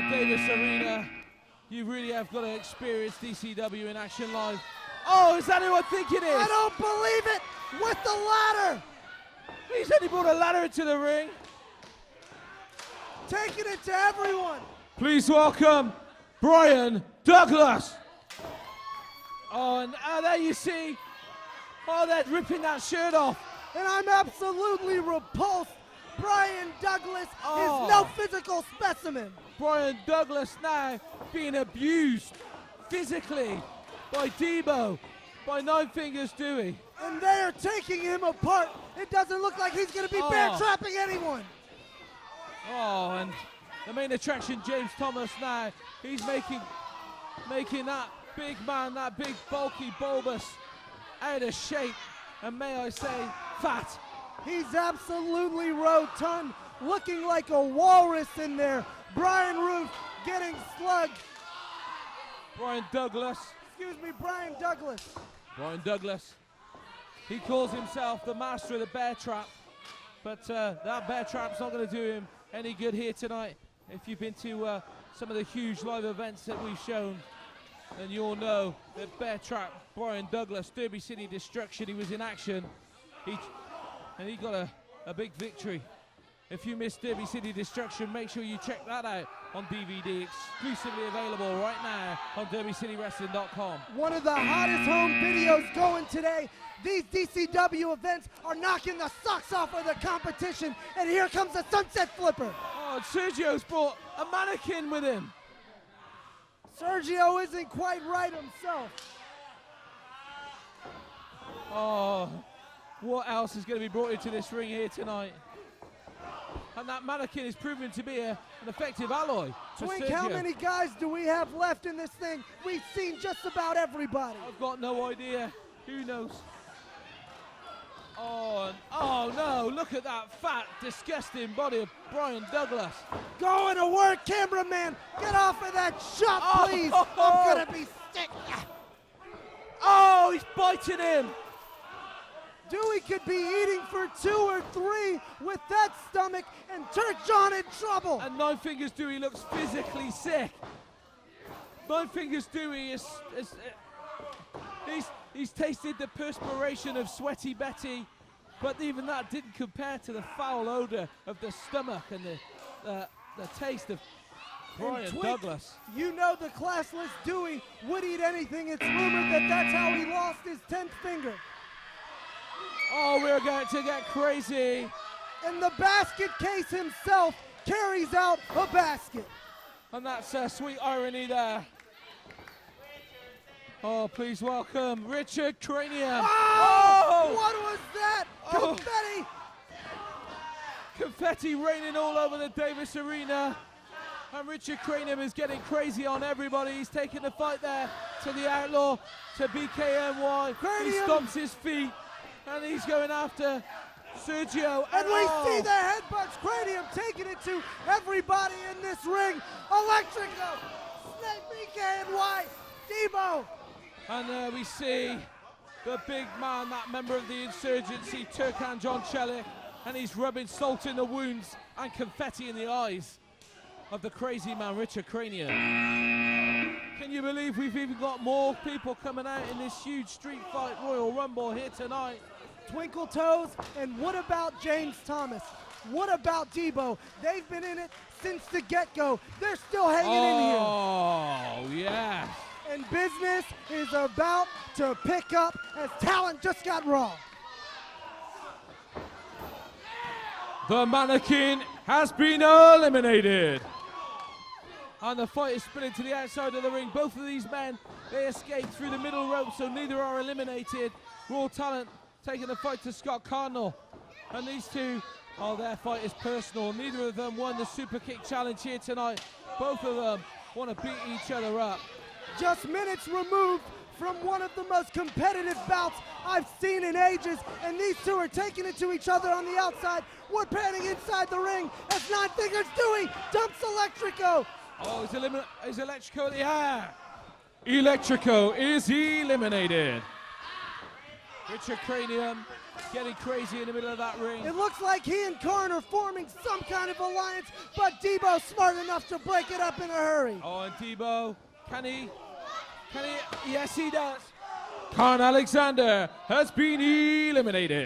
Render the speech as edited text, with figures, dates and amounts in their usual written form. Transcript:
Davis Arena. You really have got to experience DCW in action live. Oh, is that who I think it is? I don't believe it! With the ladder! He's only brought a ladder into the ring. Taking it to everyone. Please welcome Bryan Douglas. Oh, and there you see. Oh, they're ripping that shirt off. And I'm absolutely repulsed. Bryan Douglas is no physical specimen. Bryan Douglas now being abused physically by Debo, by Nine Fingers Dewey. And they are taking him apart. It doesn't look like he's going to be bear trapping anyone. Oh, and the main attraction, James Thomas now, he's making that big man, that big bulky bulbous, out of shape, and may I say, fat. He's absolutely rotund, looking like a walrus in there. Brian Roof getting slugged. Bryan Douglas. Excuse me, Bryan Douglas. Bryan Douglas. He calls himself the master of the bear trap, but that bear trap's not going to do him any good here tonight. If you've been to some of the huge live events that we've shown, then you all know that bear trap, Bryan Douglas, Derby City Destruction, he was in action. And he got a big victory. If you missed Derby City Destruction, make sure you check that out on DVD, exclusively available right now on derbycitywrestling.com. One of the hottest home videos going today. These DCW events are knocking the socks off of the competition, and here comes the sunset flipper. Oh, and Sergio's brought a mannequin with him. Sergio isn't quite right himself. Oh, what else is going to be brought into this ring here tonight? And that mannequin is proven to be an effective alloy. Twink, how many guys do we have left in this thing? We've seen just about everybody. I've got no idea. Who knows? Oh no, look at that fat, disgusting body of Bryan Douglas. Going to work, cameraman. Get off of that shot, please. I'm going to be sick. Oh, he's biting him. Dewey could be eating for 2 or 3 with that stomach, and Turk John in trouble. And Nine Fingers Dewey looks physically sick. Nine Fingers Dewey he's tasted the perspiration of Sweaty Betty, but even that didn't compare to the foul odor of the stomach and the taste of Bryan Douglas. You know the classless Dewey would eat anything. It's rumored that that's how he lost his 10th finger. Oh, we're going to get crazy. And the basket case himself carries out a basket. And that's sweet irony there. Oh, please welcome Richard Cranium. Oh! What was that? Oh. Confetti! Confetti raining all over the Davis Arena. And Richard Cranium is getting crazy on everybody. He's taking the fight there to the Outlaw, to BKNY. Cranium. He stomps his feet. And he's going after Sergio. And we see the headbutts. Cranium taking it to everybody in this ring. Electrico, Snake, BKNY, Debo. And there we see the big man, that member of the insurgency, Turkan John Chelik. And he's rubbing salt in the wounds and confetti in the eyes of the crazy man, Richard Cranium. Can you believe we've even got more people coming out in this huge street fight Royal Rumble here tonight? Twinkle Toes, and what about James Thomas? What about Debo? They've been in it since the get-go. They're still hanging in here. Oh, yeah. And business is about to pick up as talent just got raw. The mannequin has been eliminated. And the fight is spinning to the outside of the ring. Both of these men, they escaped through the middle rope, so neither are eliminated. Raw Talent taking the fight to Scott Cardinal. And these two, their fight is personal. Neither of them won the Super Kick Challenge here tonight. Both of them want to beat each other up. Just minutes removed from one of the most competitive bouts I've seen in ages, and these two are taking it to each other on the outside. We're panning inside the ring as Nine Fingers Dewey dumps Electrico. Oh, is Electrico in the air? Electrico is eliminated. Richard Cranium getting crazy in the middle of that ring. It looks like he and Karn are forming some kind of alliance, but Debo's smart enough to break it up in a hurry. Oh, and Debo, can he? Yes, he does. Karn Alexander has been eliminated.